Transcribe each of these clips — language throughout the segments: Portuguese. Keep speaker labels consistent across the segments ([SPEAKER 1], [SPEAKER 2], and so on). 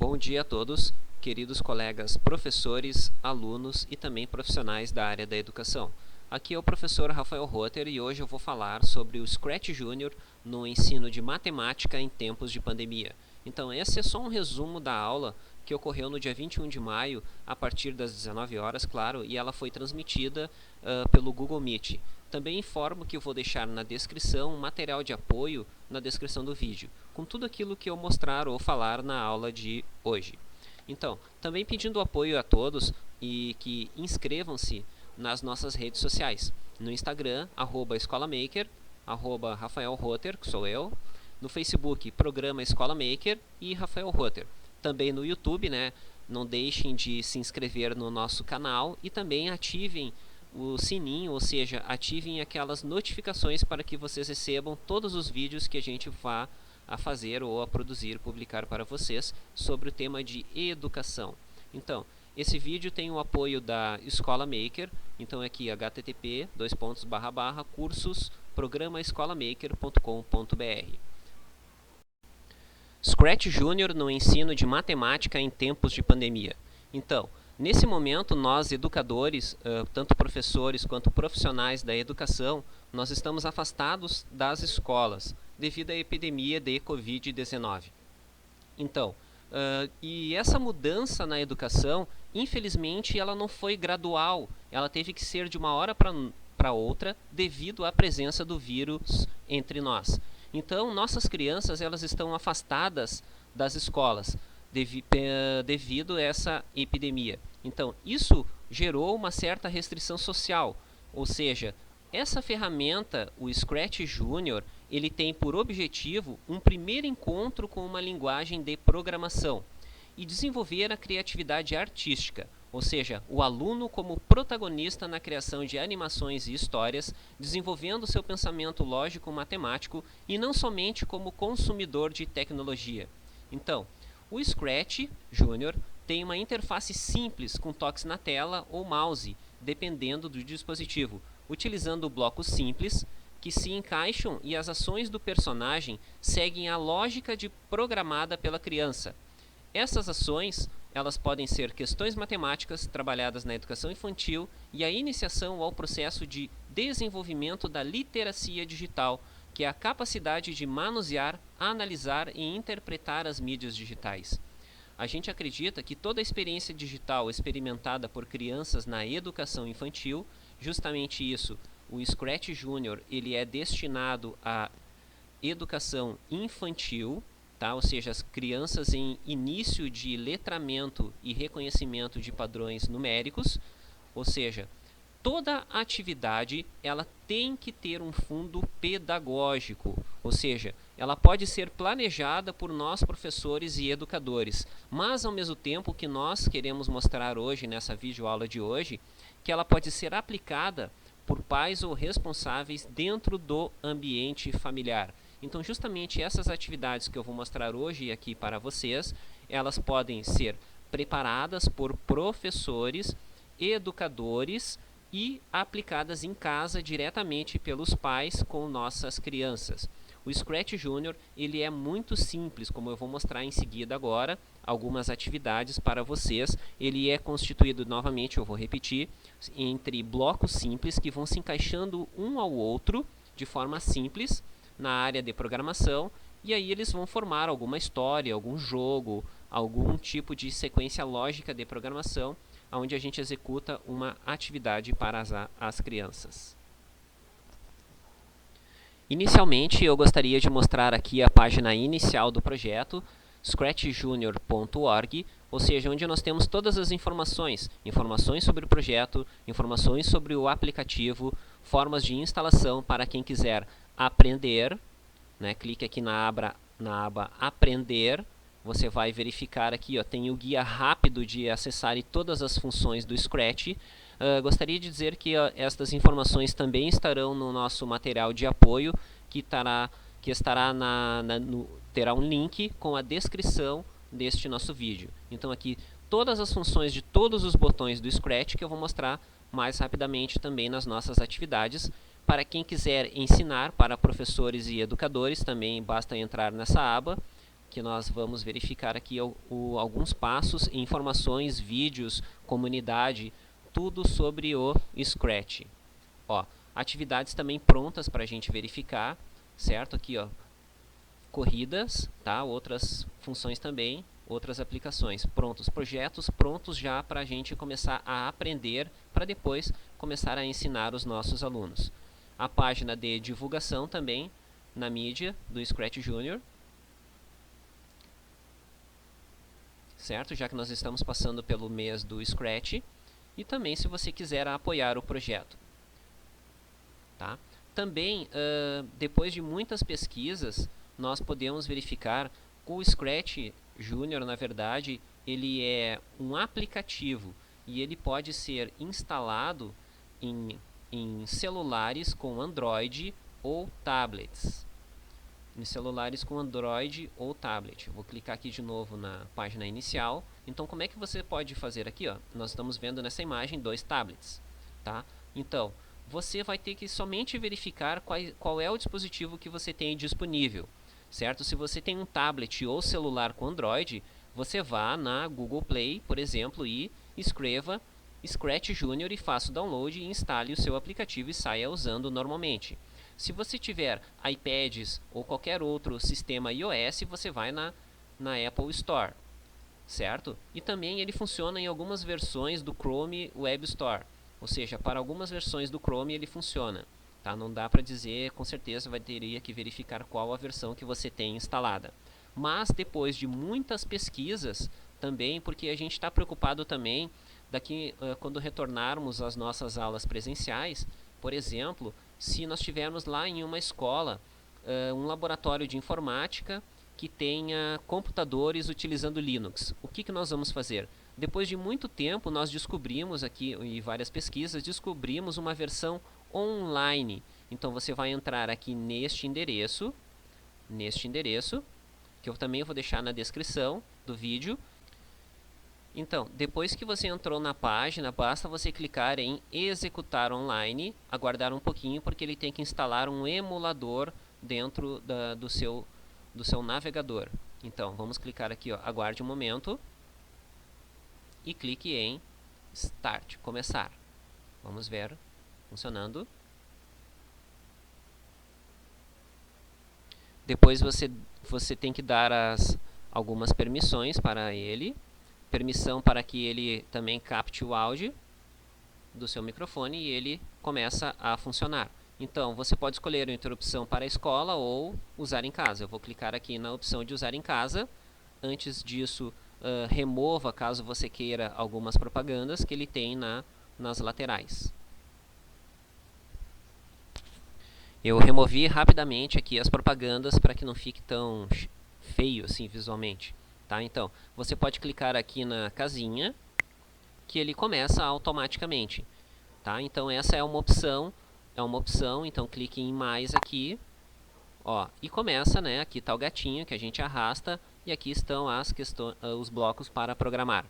[SPEAKER 1] Bom dia a todos, queridos colegas professores, alunos e também profissionais da área da educação. Aqui é o professor Rafael Rotter e hoje eu vou falar sobre o Scratch Junior no ensino de matemática em tempos de pandemia. Então esse é só um resumo da aula que ocorreu no dia 21 de maio, a partir das 19 horas, claro, e ela foi transmitida pelo Google Meet. Também informo que eu vou deixar na descrição um material de apoio na descrição do vídeo, com tudo aquilo que eu mostrar ou falar na aula de hoje. Então, também pedindo apoio a todos e que inscrevam-se nas nossas redes sociais. No Instagram, @escolamaker, @Rafael Rotter, que sou eu. No Facebook, Programa Escola Maker e Rafael Rotter. Também no YouTube, né? Não deixem de se inscrever no nosso canal e também ativem o sininho, ou seja, ativem aquelas notificações para que vocês recebam todos os vídeos que a gente vá a fazer ou a produzir, publicar para vocês sobre o tema de educação. Então, esse vídeo tem o apoio da Escola Maker, então aqui http://cursos programaescolamaker.com.br. Scratch Junior no ensino de matemática em tempos de pandemia. Então, nesse momento, nós educadores, tanto professores quanto profissionais da educação, nós estamos afastados das escolas devido à epidemia de Covid-19. Então, e essa mudança na educação, infelizmente, ela não foi gradual, ela teve que ser de uma hora para outra devido à presença do vírus entre nós. Então, nossas crianças elas estão afastadas das escolas devido a essa epidemia. Então, isso gerou uma certa restrição social, ou seja, essa ferramenta, o Scratch Junior, ele tem por objetivo um primeiro encontro com uma linguagem de programação e desenvolver a criatividade artística, ou seja, o aluno como protagonista na criação de animações e histórias, desenvolvendo seu pensamento lógico-matemático e não somente como consumidor de tecnologia. Então, o Scratch Junior tem uma interface simples com toques na tela ou mouse, dependendo do dispositivo, utilizando blocos simples que se encaixam e as ações do personagem seguem a lógica programada pela criança. Essas ações elas podem ser questões matemáticas trabalhadas na educação infantil e a iniciação ao processo de desenvolvimento da literacia digital, que é a capacidade de manusear, analisar e interpretar as mídias digitais. A gente acredita que toda a experiência digital experimentada por crianças na educação infantil, justamente isso, o Scratch Junior, ele é destinado à educação infantil, tá? Ou seja, as crianças em início de letramento e reconhecimento de padrões numéricos, ou seja, toda atividade ela tem que ter um fundo pedagógico, ou seja, ela pode ser planejada por nós professores e educadores, mas ao mesmo tempo que nós queremos mostrar hoje nessa videoaula de hoje, que ela pode ser aplicada por pais ou responsáveis dentro do ambiente familiar. Então justamente essas atividades que eu vou mostrar hoje aqui para vocês, elas podem ser preparadas por professores, educadores e aplicadas em casa diretamente pelos pais com nossas crianças. O Scratch Junior ele é muito simples, como eu vou mostrar em seguida agora, algumas atividades para vocês. Ele é constituído, novamente eu vou repetir, entre blocos simples que vão se encaixando um ao outro de forma simples na área de programação, e aí eles vão formar alguma história, algum jogo, algum tipo de sequência lógica de programação, onde a gente executa uma atividade para as crianças. Inicialmente, eu gostaria de mostrar aqui a página inicial do projeto, scratchjunior.org, ou seja, onde nós temos todas as informações sobre o projeto, informações sobre o aplicativo, formas de instalação para quem quiser aprender, né? Clique aqui na aba Aprender. Você vai verificar aqui, ó, tem o guia rápido de acessar todas as funções do Scratch. Gostaria de dizer que estas informações também estarão no nosso material de apoio, terá um link com a descrição deste nosso vídeo. Então aqui todas as funções de todos os botões do Scratch que eu vou mostrar mais rapidamente também nas nossas atividades. Para quem quiser ensinar, para professores e educadores, também basta entrar nessa aba, que nós vamos verificar aqui alguns passos, informações, vídeos, comunidade, tudo sobre o Scratch. Ó, atividades também prontas para a gente verificar, certo? Aqui, ó, corridas, tá? Outras funções também, outras aplicações. Prontos, projetos prontos já para a gente começar a aprender, para depois começar a ensinar os nossos alunos. A página de divulgação também na mídia do Scratch Junior, certo? Já que nós estamos passando pelo mês do Scratch, e também se você quiser apoiar o projeto, tá? Também, depois de muitas pesquisas, nós podemos verificar que o Scratch Junior, na verdade, ele é um aplicativo e ele pode ser instalado em celulares com Android ou tablets. Em celulares com Android ou tablet. Eu vou clicar aqui de novo na página inicial. Então, como é que você pode fazer aqui? Ó? Nós estamos vendo nessa imagem 2 tablets. Tá? Então, você vai ter que somente verificar qual é o dispositivo que você tem disponível. Certo? Se você tem um tablet ou celular com Android, você vá na Google Play, por exemplo, e escreva Scratch Junior e faça o download e instale o seu aplicativo e saia usando normalmente. Se você tiver iPads ou qualquer outro sistema iOS, você vai na Apple Store, certo? E também ele funciona em algumas versões do Chrome Web Store, ou seja, para algumas versões do Chrome ele funciona. Tá? Não dá para dizer, com certeza teria que verificar qual a versão que você tem instalada. Mas depois de muitas pesquisas, também, porque a gente está preocupado também, daqui quando retornarmos às nossas aulas presenciais, por exemplo, se nós tivermos lá em uma escola um laboratório de informática que tenha computadores utilizando Linux, o que nós vamos fazer? Depois de muito tempo, nós descobrimos aqui, em várias pesquisas, descobrimos uma versão online. Então, você vai entrar aqui neste endereço, que eu também vou deixar na descrição do vídeo. Então, depois que você entrou na página, basta você clicar em executar online, aguardar um pouquinho, porque ele tem que instalar um emulador dentro do seu navegador. Então, vamos clicar aqui, ó, aguarde um momento, e clique em Start, começar. Vamos ver, funcionando. Depois você tem que dar algumas permissões para ele. Permissão para que ele também capte o áudio do seu microfone e ele começa a funcionar. Então, você pode escolher a interrupção para a escola ou usar em casa. Eu vou clicar aqui na opção de usar em casa. Antes disso, remova, caso você queira, algumas propagandas que ele tem nas laterais. Eu removi rapidamente aqui as propagandas para que não fique tão feio assim visualmente. Tá? Então, você pode clicar aqui na casinha que ele começa automaticamente. Tá? Então, essa é uma opção. Então clique em mais aqui. Ó, e começa, né? Aqui está o gatinho que a gente arrasta e aqui estão os blocos para programar.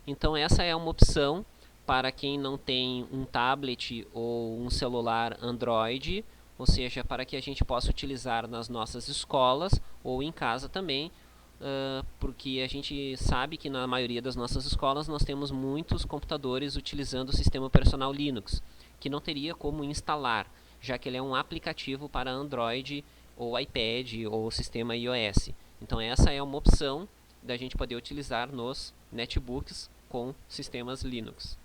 [SPEAKER 1] Então, essa é uma opção para quem não tem um tablet ou um celular Android, ou seja, para que a gente possa utilizar nas nossas escolas ou em casa também, porque a gente sabe que na maioria das nossas escolas nós temos muitos computadores utilizando o sistema operacional Linux, que não teria como instalar, já que ele é um aplicativo para Android ou iPad ou sistema iOS. Então essa é uma opção da gente poder utilizar nos netbooks com sistemas Linux.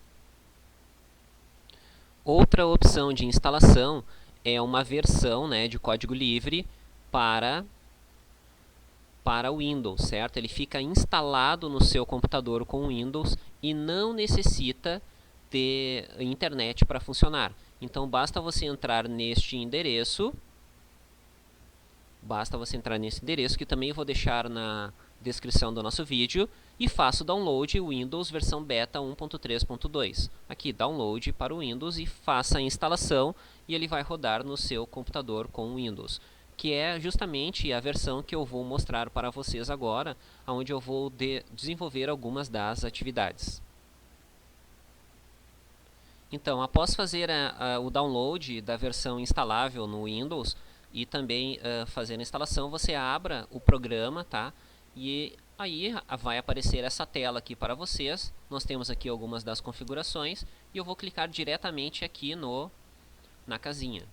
[SPEAKER 1] Outra opção de instalação é uma versão, né, de código livre para o Windows, certo? Ele fica instalado no seu computador com o Windows e não necessita ter internet para funcionar. Então, basta você entrar neste endereço. Que também vou deixar na descrição do nosso vídeo, e faça o download Windows versão Beta 1.3.2. Aqui, download para o Windows e faça a instalação e ele vai rodar no seu computador com o Windows, que é justamente a versão que eu vou mostrar para vocês agora, onde eu vou desenvolver algumas das atividades. Então, após fazer o download da versão instalável no Windows e também fazer a instalação, você abra o programa, tá? E aí vai aparecer essa tela aqui para vocês. Nós temos aqui algumas das configurações e eu vou clicar diretamente aqui na casinha.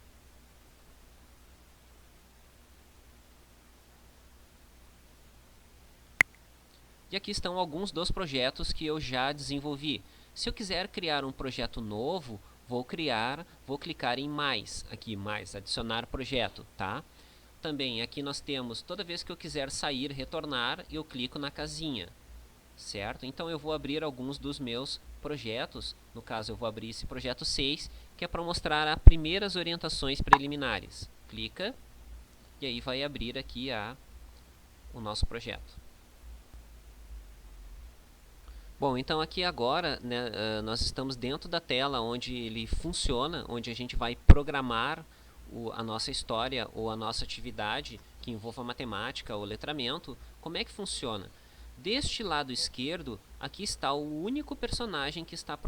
[SPEAKER 1] E aqui estão alguns dos projetos que eu já desenvolvi. Se eu quiser criar um projeto novo, vou clicar em mais, aqui mais, adicionar projeto, tá? Também aqui nós temos, toda vez que eu quiser sair, retornar, eu clico na casinha, certo? Então eu vou abrir alguns dos meus projetos, no caso eu vou abrir esse projeto 6, que é para mostrar as primeiras orientações preliminares. Clica, e aí vai abrir aqui o nosso projeto. Bom, então aqui agora, né, nós estamos dentro da tela onde ele funciona, onde a gente vai programar a nossa história ou a nossa atividade que envolva matemática ou letramento. Como é que funciona? Deste lado esquerdo, aqui está o único personagem que está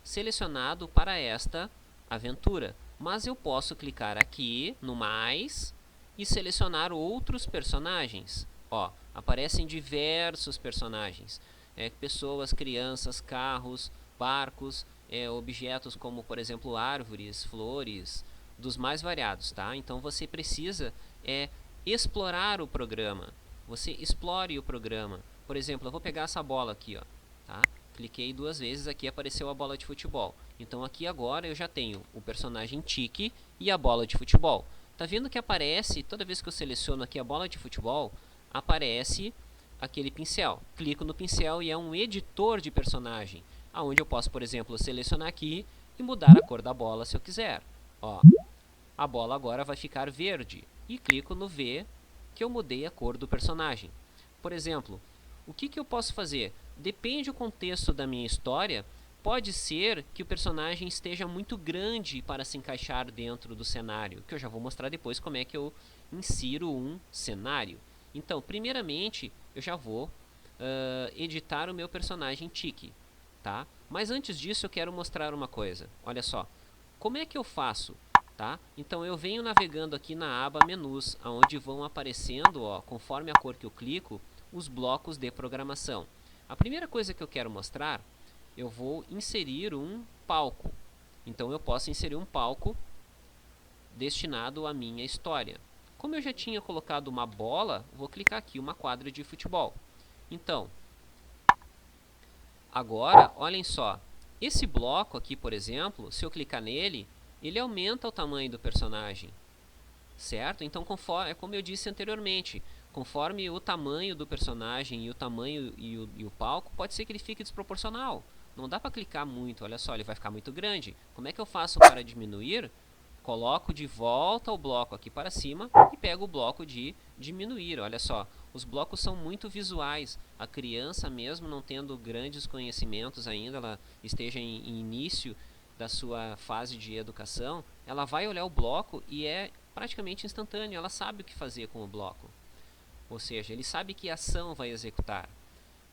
[SPEAKER 1] selecionado para esta aventura. Mas eu posso clicar aqui no mais e selecionar outros personagens. Ó, aparecem diversos personagens. Pessoas, crianças, carros, barcos, objetos como, por exemplo, árvores, flores, dos mais variados, tá? Então você precisa explorar o programa. Você explore o programa. Por exemplo, eu vou pegar essa bola aqui, ó, tá? Cliquei 2 vezes, aqui apareceu a bola de futebol. Então aqui agora eu já tenho o personagem Tiki e a bola de futebol. Tá vendo que aparece, toda vez que eu seleciono aqui a bola de futebol, aparece aquele pincel. Clico no pincel e é um editor de personagem, onde eu posso, por exemplo, selecionar aqui e mudar a cor da bola se eu quiser. Ó, a bola agora vai ficar verde. E clico no V, que eu mudei a cor do personagem. Por exemplo, o que eu posso fazer? Depende do contexto da minha história. Pode ser que o personagem esteja muito grande para se encaixar dentro do cenário, que eu já vou mostrar depois como é que eu insiro um cenário. Então, primeiramente, eu já vou editar o meu personagem Tiki, tá? Mas antes disso, eu quero mostrar uma coisa. Olha só, como é que eu faço? Tá? Então, eu venho navegando aqui na aba Menus, onde vão aparecendo, ó, conforme a cor que eu clico, os blocos de programação. A primeira coisa que eu quero mostrar, eu vou inserir um palco. Então, eu posso inserir um palco destinado à minha história. Como eu já tinha colocado uma bola, vou clicar aqui, uma quadra de futebol. Então, agora, olhem só, esse bloco aqui, por exemplo, se eu clicar nele, ele aumenta o tamanho do personagem, certo? Então, conforme, como eu disse anteriormente, conforme o tamanho do personagem e o tamanho e o palco, pode ser que ele fique desproporcional. Não dá para clicar muito, olha só, ele vai ficar muito grande. Como é que eu faço para diminuir? Coloco de volta o bloco aqui para cima e pego o bloco de diminuir. Olha só, os blocos são muito visuais. A criança, mesmo não tendo grandes conhecimentos ainda, ela esteja em início da sua fase de educação, ela vai olhar o bloco e é praticamente instantâneo. Ela sabe o que fazer com o bloco. Ou seja, ele sabe que ação vai executar.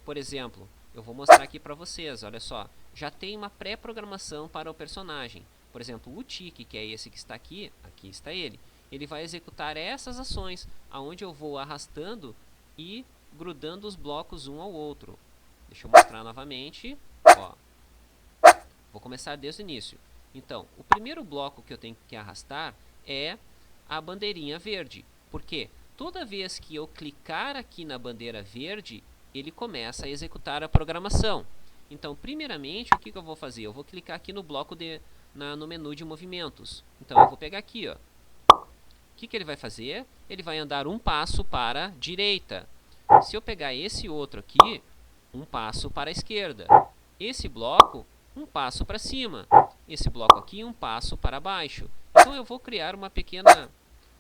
[SPEAKER 1] Por exemplo, eu vou mostrar aqui para vocês, olha só, já tem uma pré-programação para o personagem. Por exemplo, o Tiki, que é esse que está aqui, aqui está ele. Ele vai executar essas ações, aonde eu vou arrastando e grudando os blocos um ao outro. Deixa eu mostrar novamente. Ó. Vou começar desde o início. Então, o primeiro bloco que eu tenho que arrastar é a bandeirinha verde. Por quê? Toda vez que eu clicar aqui na bandeira verde, ele começa a executar a programação. Então, primeiramente, o que eu vou fazer? Eu vou clicar aqui no bloco no menu de movimentos. Então, eu vou pegar aqui, ó. O que ele vai fazer? Ele vai andar um passo para a direita. Se eu pegar esse outro aqui, um passo para a esquerda. Esse bloco, um passo para cima. Esse bloco aqui, um passo para baixo. Então, eu vou criar uma pequena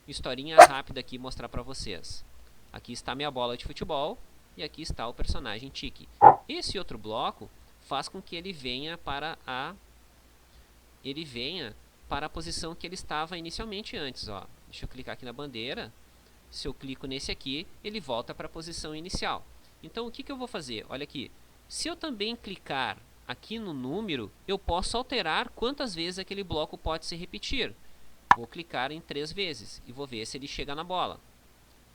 [SPEAKER 1] historinha rápida aqui e mostrar para vocês. Aqui está minha bola de futebol e aqui está o personagem Tiki. Esse outro bloco faz com que ele venha para a posição que ele estava inicialmente antes. Ó. Deixa eu clicar aqui na bandeira. Se eu clico nesse aqui, ele volta para a posição inicial. Então, o que eu vou fazer? Olha aqui. Se eu também clicar aqui no número, eu posso alterar quantas vezes aquele bloco pode se repetir. Vou clicar em 3 vezes e vou ver se ele chega na bola.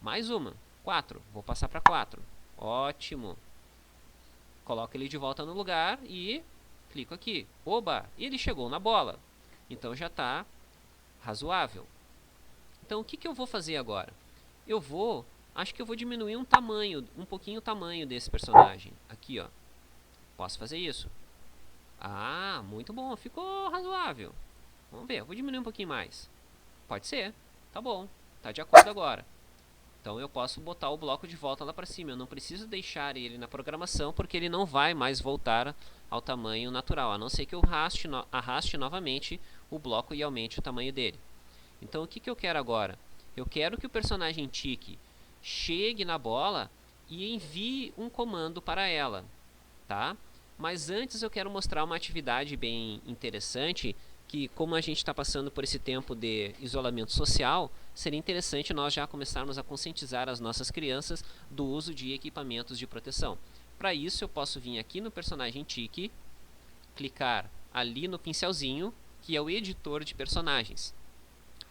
[SPEAKER 1] Mais uma. 4. Vou passar para 4. Ótimo. Coloco ele de volta no lugar e clico aqui. Oba! E ele chegou na bola. Então já está razoável. Então o que eu vou fazer agora? Acho que eu vou diminuir um pouquinho o tamanho desse personagem. Aqui, ó. Posso fazer isso? Ah, muito bom. Ficou razoável. Vamos ver, eu vou diminuir um pouquinho mais. Pode ser. Tá bom. Tá de acordo agora. Então eu posso botar o bloco de volta lá para cima. Eu não preciso deixar ele na programação porque ele não vai mais voltar ao tamanho natural, a não ser que eu arraste novamente o bloco e aumente o tamanho dele. Então o que eu quero agora? Eu quero que o personagem Tiki chegue na bola e envie um comando para ela, tá? Mas antes eu quero mostrar uma atividade bem interessante que, como a gente está passando por esse tempo de isolamento social, seria interessante nós já começarmos a conscientizar as nossas crianças do uso de equipamentos de proteção. Para isso eu posso vir aqui no personagem Tiki, clicar ali no pincelzinho, que é o editor de personagens.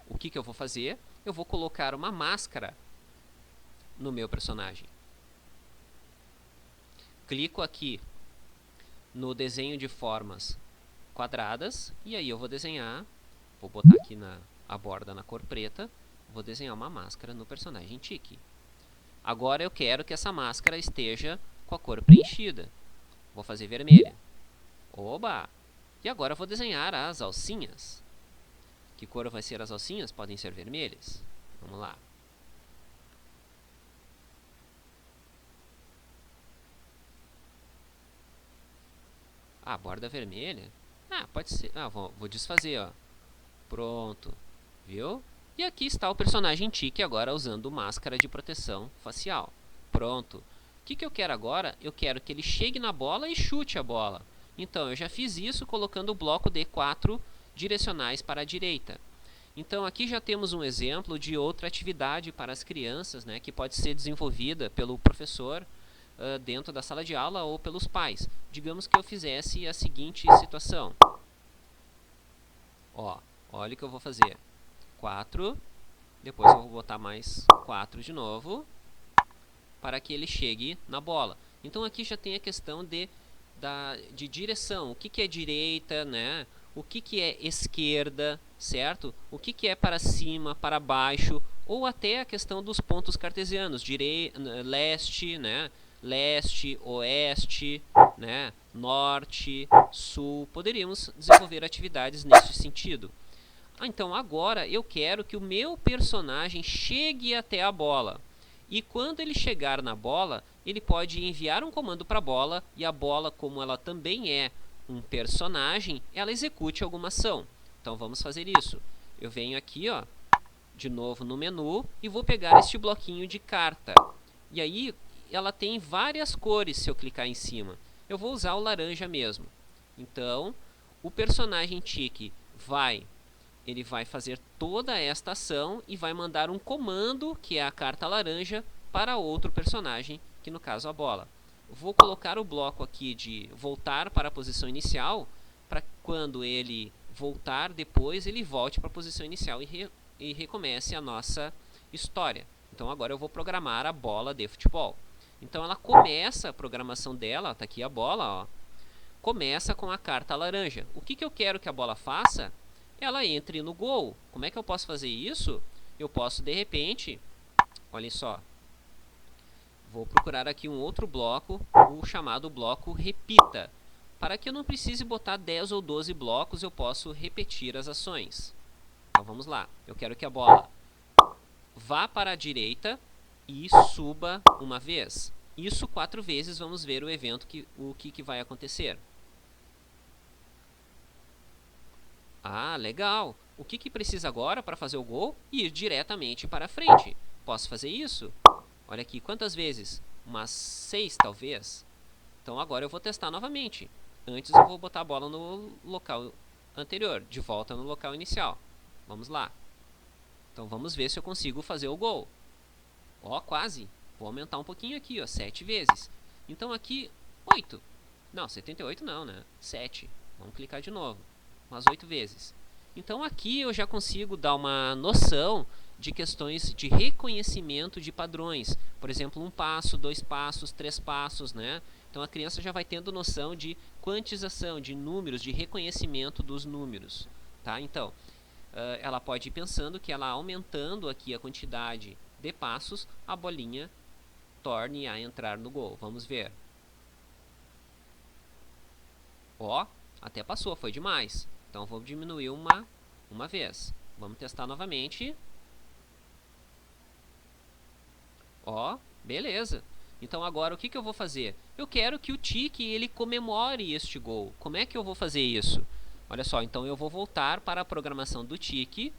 [SPEAKER 1] O que eu vou fazer? Eu vou colocar uma máscara no meu personagem. Clico aqui no desenho de formas quadradas e aí eu vou desenhar, vou botar aqui a borda na cor preta, vou desenhar uma máscara no personagem Tiki. Agora eu quero que essa máscara esteja com a cor preenchida. Vou fazer vermelha. Oba! E agora eu vou desenhar as alcinhas. Que cor vai ser as alcinhas? Podem ser vermelhas. Vamos lá. Ah, borda vermelha? Ah, pode ser. Ah, vou desfazer, ó. Pronto. Viu? E aqui está o personagem Tiki agora usando máscara de proteção facial. Pronto. O que eu quero agora? Eu quero que ele chegue na bola e chute a bola. Então, eu já fiz isso colocando o bloco de 4 direcionais para a direita. Então, aqui já temos um exemplo de outra atividade para as crianças, né, que pode ser desenvolvida pelo professor dentro da sala de aula ou pelos pais. Digamos que eu fizesse a seguinte situação. Ó, olha o que eu vou fazer. 4, depois eu vou botar mais 4 de novo, para que ele chegue na bola. Então aqui já tem a questão de direção. O que é direita, né? O que é esquerda, certo? O que é para cima, para baixo, ou até a questão dos pontos cartesianos, leste, né? Leste, oeste, né? Norte, sul. Poderíamos desenvolver atividades nesse sentido. Então agora eu quero que o meu personagem chegue até a bola. E quando ele chegar na bola, ele pode enviar um comando para a bola e a bola, como ela também é um personagem, ela execute alguma ação. Então vamos fazer isso. Eu venho aqui, ó, de novo no menu e vou pegar este bloquinho de carta. E aí ela tem várias cores se eu clicar em cima. Eu vou usar o laranja mesmo. Então o personagem Tiki ele vai fazer toda esta ação e vai mandar um comando, que é a carta laranja, para outro personagem, que no caso a bola. Vou colocar o bloco aqui de voltar para a posição inicial, para quando ele voltar depois, ele volte para a posição inicial e recomece a nossa história. Então agora eu vou programar a bola de futebol. Então ela começa a programação dela, está aqui a bola, ó, começa com a carta laranja. O que eu quero que a bola faça? Ela entre no gol. Como é que eu posso fazer isso? Eu posso, de repente, olhem só, vou procurar aqui um outro bloco, o chamado bloco repita. Para que eu não precise botar 10 ou 12 blocos, eu posso repetir as ações. Então vamos lá. Eu quero que a bola vá para a direita e suba uma vez. Isso 4 vezes, vamos ver o evento, o que vai acontecer. Ah, legal. O que precisa agora para fazer o gol? Ir diretamente para frente. Posso fazer isso? Olha aqui, quantas vezes? Umas 6, talvez. Então agora eu vou testar novamente. Antes eu vou botar a bola no local anterior, de volta no local inicial. Vamos lá. Então vamos ver se eu consigo fazer o gol. Ó, quase. Vou aumentar um pouquinho aqui, ó, 7 vezes. Então aqui, 8. Não, 78 não, né? 7. Vamos clicar de novo. Umas 8 vezes. Então aqui eu já consigo dar uma noção de questões de reconhecimento de padrões. Por exemplo, 1 passo, 2 passos, 3 passos, né? Então a criança já vai tendo noção de quantização, de números, de reconhecimento dos números, tá? Então, ela pode ir pensando que ela aumentando aqui a quantidade de passos, a bolinha torne a entrar no gol. Vamos ver. Ó, até passou, foi demais. Então vou diminuir uma vez. Vamos testar novamente. Ó, beleza. Então agora o que eu vou fazer? Eu quero que o Tiki ele comemore este gol. Como é que eu vou fazer isso? Olha só, então eu vou voltar para a programação do Tiki,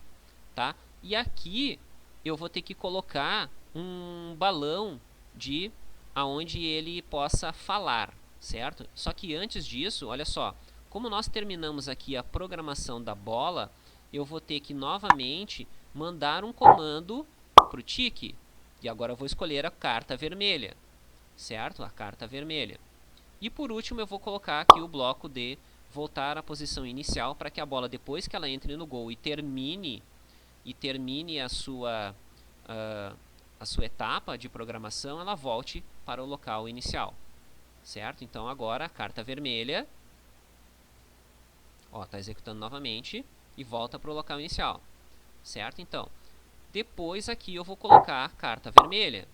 [SPEAKER 1] tá? E aqui eu vou ter que colocar um balão de aonde ele possa falar, certo? Só que antes disso, olha só, como nós terminamos aqui a programação da bola, eu vou ter que novamente mandar um comando para o Tiki. E agora eu vou escolher a carta vermelha, certo? A carta vermelha. E por último eu vou colocar aqui o bloco de voltar à posição inicial para que a bola, depois que ela entre no gol e termine a sua etapa de programação, ela volte para o local inicial, certo? Então agora a carta vermelha, ó, está executando novamente e volta para o local inicial, certo? Então, depois aqui eu vou colocar a carta vermelha.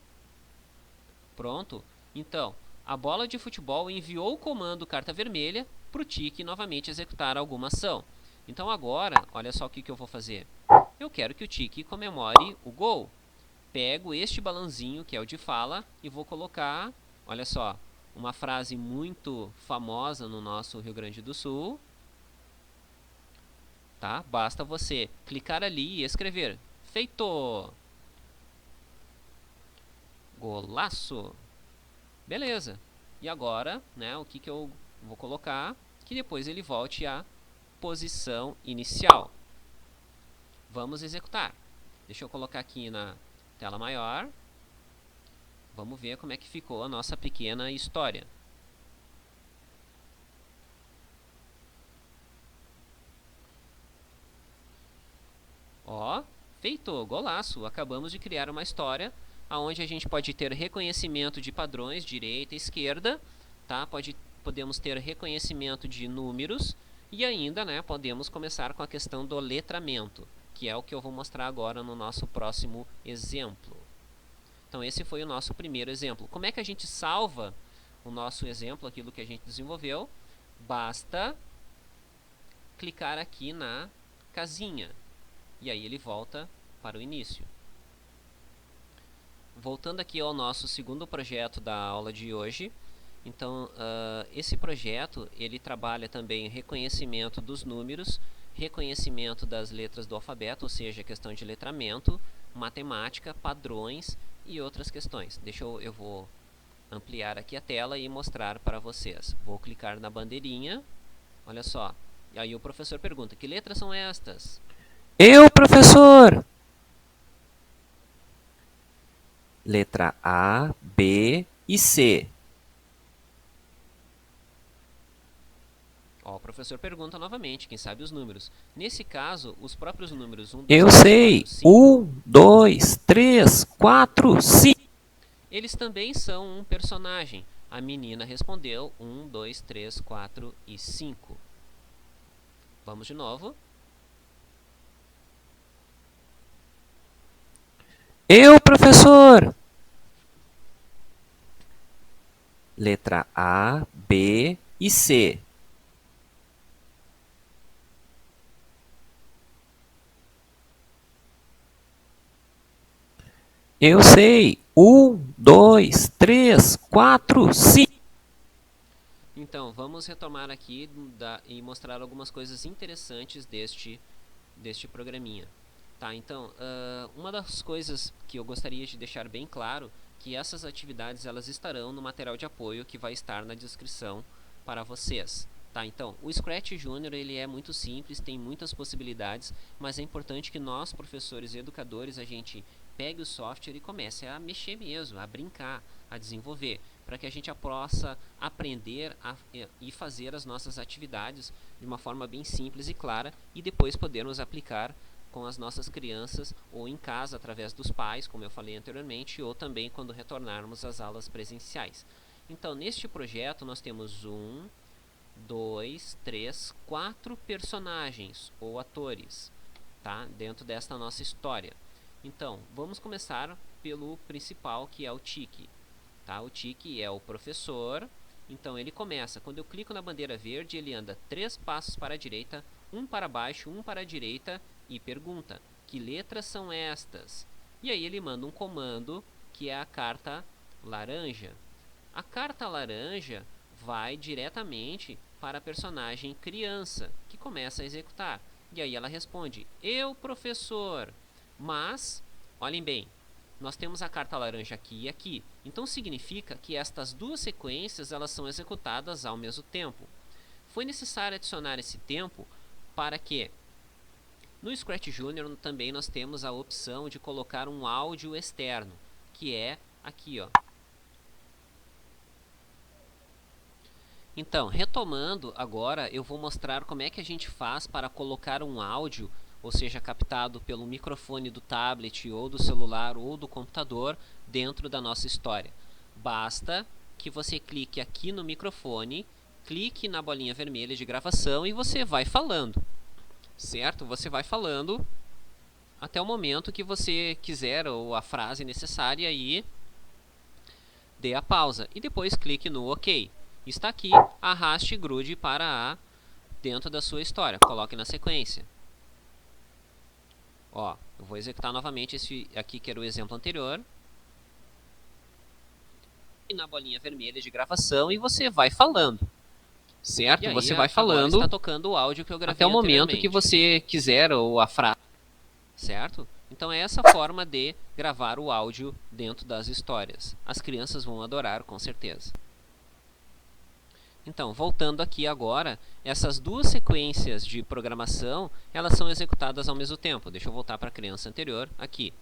[SPEAKER 1] Pronto. Então, a bola de futebol enviou o comando carta vermelha para o Tiki novamente executar alguma ação. Então agora, olha só o que eu vou fazer. Eu quero que o Tiki comemore o gol. Pego este balãozinho, que é o de fala, e vou colocar, olha só, uma frase muito famosa no nosso Rio Grande do Sul. Tá? Basta você clicar ali e escrever: feito! Golaço! Beleza. E agora, né, o que eu vou colocar? Que depois ele volte à posição inicial. Vamos executar. Deixa eu colocar aqui na tela maior. Vamos ver como é que ficou a nossa pequena história. Ó, feito, golaço! Acabamos de criar uma história onde a gente pode ter reconhecimento de padrões, direita e esquerda, tá? Podemos ter reconhecimento de números e ainda, né, podemos começar com a questão do letramento, que é o que eu vou mostrar agora no nosso próximo exemplo. Então esse foi o nosso primeiro exemplo. Como é que a gente salva o nosso exemplo, aquilo que a gente desenvolveu? Basta clicar aqui na casinha e aí ele volta para o início. Voltando aqui ao nosso segundo projeto da aula de hoje, então esse projeto ele trabalha também reconhecimento dos números, reconhecimento das letras do alfabeto, ou seja, questão de letramento, matemática, padrões e outras questões. Eu vou ampliar aqui a tela e mostrar para vocês. Vou clicar na bandeirinha, olha só, e aí o professor pergunta: que letras são estas?
[SPEAKER 2] Eu, professor! Letra A, B e C.
[SPEAKER 1] Ó, o professor pergunta novamente, quem sabe os números. Nesse caso, os próprios números 1, 2,
[SPEAKER 2] Eu
[SPEAKER 1] 3,
[SPEAKER 2] sei!
[SPEAKER 1] 4, 5,
[SPEAKER 2] 1, 2, 3, 4, 5.
[SPEAKER 1] eles também são um personagem. A menina respondeu 1, 2, 3, 4 e 5. Vamos de novo.
[SPEAKER 2] Eu, professor! Letra A, B e C. Eu sei! 1, 2, 3, 4, 5.
[SPEAKER 1] Então, vamos retomar aqui e mostrar algumas coisas interessantes deste programinha. Tá, então, uma das coisas que eu gostaria de deixar bem claro que essas atividades elas estarão no material de apoio que vai estar na descrição para vocês. Tá, então, o Scratch Junior ele é muito simples, tem muitas possibilidades, mas é importante que nós, professores e educadores, a gente pegue o software e comece a mexer mesmo, a brincar, a desenvolver, para que a gente possa aprender e fazer as nossas atividades de uma forma bem simples e clara e depois podermos aplicar com as nossas crianças, ou em casa através dos pais, como eu falei anteriormente, ou também quando retornarmos às aulas presenciais. Então, neste projeto nós temos 1, 2, 3, 4 personagens ou atores, tá? Dentro desta nossa história. Então, vamos começar pelo principal, que é o Tiki. Tá? O Tiki é o professor. Então ele começa, quando eu clico na bandeira verde, ele anda 3 passos para a direita, 1 para baixo, 1 para a direita e pergunta: que letras são estas? E aí ele manda um comando, que é a carta laranja. A carta laranja vai diretamente para a personagem criança, que começa a executar. E aí ela responde: eu, professor. Mas, olhem bem, nós temos a carta laranja aqui e aqui. Então significa que estas duas sequências elas são executadas ao mesmo tempo. Foi necessário adicionar esse tempo para que no Scratch Junior também nós temos a opção de colocar um áudio externo, que é aqui, ó. Então, retomando agora, eu vou mostrar como é que a gente faz para colocar um áudio, ou seja, captado pelo microfone do tablet ou do celular ou do computador dentro da nossa história. Basta que você clique aqui no microfone, clique na bolinha vermelha de gravação e você vai falando, certo? Você vai falando até o momento que você quiser ou a frase necessária e dê a pausa e depois clique no OK. Está aqui, arraste e grude para dentro da sua história. Coloque na sequência. Ó, eu vou executar novamente esse aqui que era o exemplo anterior. E na bolinha vermelha de gravação e você vai falando. Certo? Aí, você vai falando. Está tocando o áudio que eu gravei até o momento que você quiser ou a frase. Certo? Então é essa forma de gravar o áudio dentro das histórias. As crianças vão adorar, com certeza. Então, voltando aqui agora, essas duas sequências de programação, elas são executadas ao mesmo tempo. Deixa eu voltar para a criança anterior, aqui.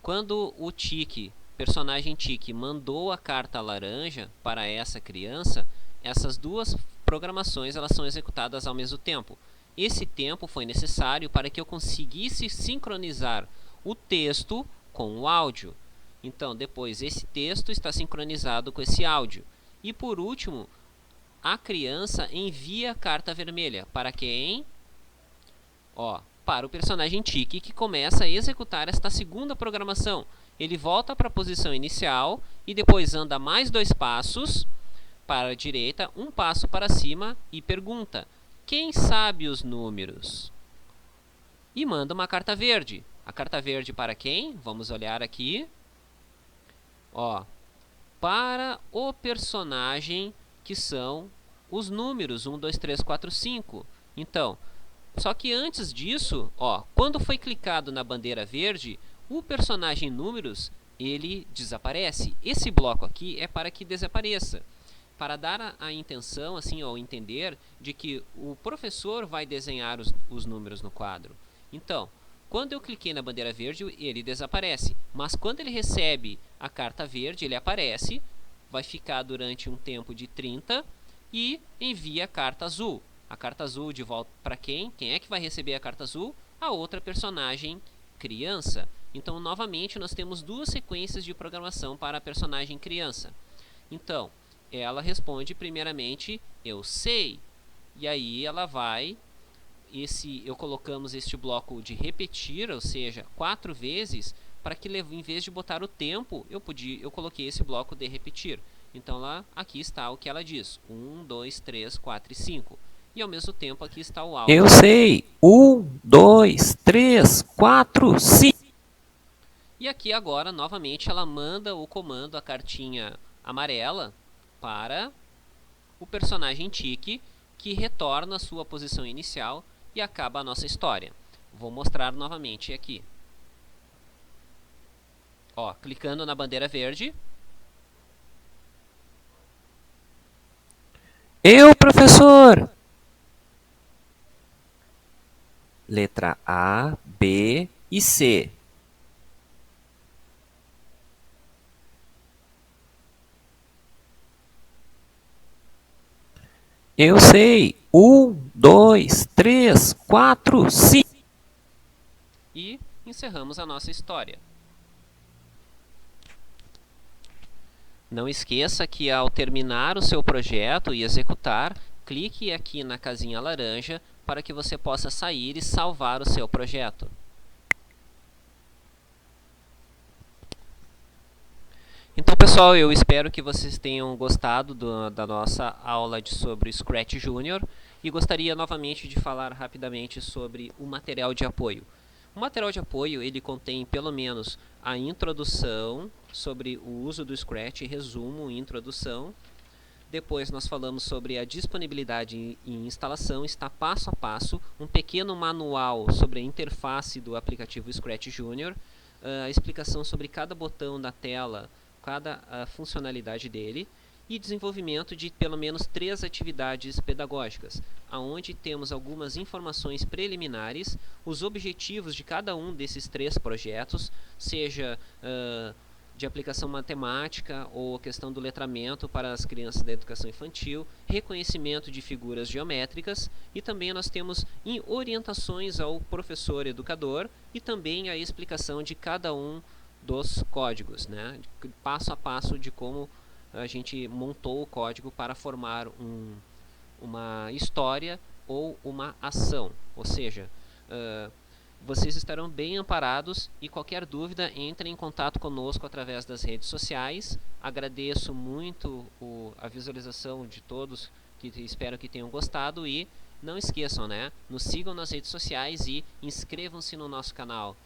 [SPEAKER 1] Quando o Tiki, personagem Tiki, mandou a carta laranja para essa criança, essas duas programações elas são executadas ao mesmo tempo. Esse tempo foi necessário para que eu conseguisse sincronizar o texto com o áudio. Então, depois, esse texto está sincronizado com esse áudio. E, por último, a criança envia a carta vermelha. Para quem? Ó, para o personagem Tiki, que começa a executar esta segunda programação. Ele volta para a posição inicial e depois anda mais 2 passos para a direita, 1 passo para cima e pergunta: quem sabe os números? E manda uma carta verde. A carta verde para quem? Vamos olhar aqui. Ó, para o personagem que são os números 1, 2, 3, 4, 5. Então, só que antes disso, ó, quando foi clicado na bandeira verde, o personagem números, ele desaparece. Esse bloco aqui é para que desapareça, para dar a intenção, assim, ao entender, de que o professor vai desenhar os números no quadro. Então, quando eu cliquei na bandeira verde, ele desaparece. Mas quando ele recebe a carta verde, ele aparece, vai ficar durante um tempo de 30 e envia a carta azul. A carta azul de volta para quem? Quem é que vai receber a carta azul? A outra personagem criança. Então, novamente, nós temos duas sequências de programação para a personagem criança. Então, ela responde primeiramente, eu sei. E aí ela vai, eu colocamos este bloco de repetir, ou seja, 4 vezes, para que em vez de botar o tempo, eu coloquei esse bloco de repetir. Então lá, aqui está o que ela diz. 1, 2, 3, 4 e 5. E ao mesmo tempo aqui está o áudio.
[SPEAKER 2] Eu sei. 1, 2, 3, 4, 5.
[SPEAKER 1] E aqui agora, novamente, ela manda o comando, a cartinha amarela, para o personagem Tiki, que retorna à sua posição inicial e acaba a nossa história. Vou mostrar novamente aqui. Ó, clicando na bandeira verde.
[SPEAKER 2] Eu, professor. Letra A, B e C. Eu sei. 1, 2, 3, 4, 5.
[SPEAKER 1] e encerramos a nossa história. Não esqueça que ao terminar o seu projeto e executar, clique aqui na casinha laranja para que você possa sair e salvar o seu projeto. Então, pessoal, eu espero que vocês tenham gostado da nossa aula sobre Scratch Junior e gostaria novamente de falar rapidamente sobre o material de apoio. O material de apoio ele contém pelo menos a introdução sobre o uso do Scratch, resumo e introdução. Depois nós falamos sobre a disponibilidade e instalação, está passo a passo, um pequeno manual sobre a interface do aplicativo Scratch Junior, a explicação sobre cada botão da tela, cada funcionalidade dele, e desenvolvimento de pelo menos 3 atividades pedagógicas, onde temos algumas informações preliminares, os objetivos de cada um desses 3 projetos, seja de aplicação matemática ou questão do letramento para as crianças da educação infantil, reconhecimento de figuras geométricas e também nós temos orientações ao professor educador e também a explicação de cada um dos códigos, né? Passo a passo de como a gente montou o código para formar uma história ou uma ação, ou seja, vocês estarão bem amparados e qualquer dúvida entre em contato conosco através das redes sociais. Agradeço muito a visualização de todos, que espero que tenham gostado e não esqueçam, né? Nos sigam nas redes sociais e inscrevam-se no nosso canal.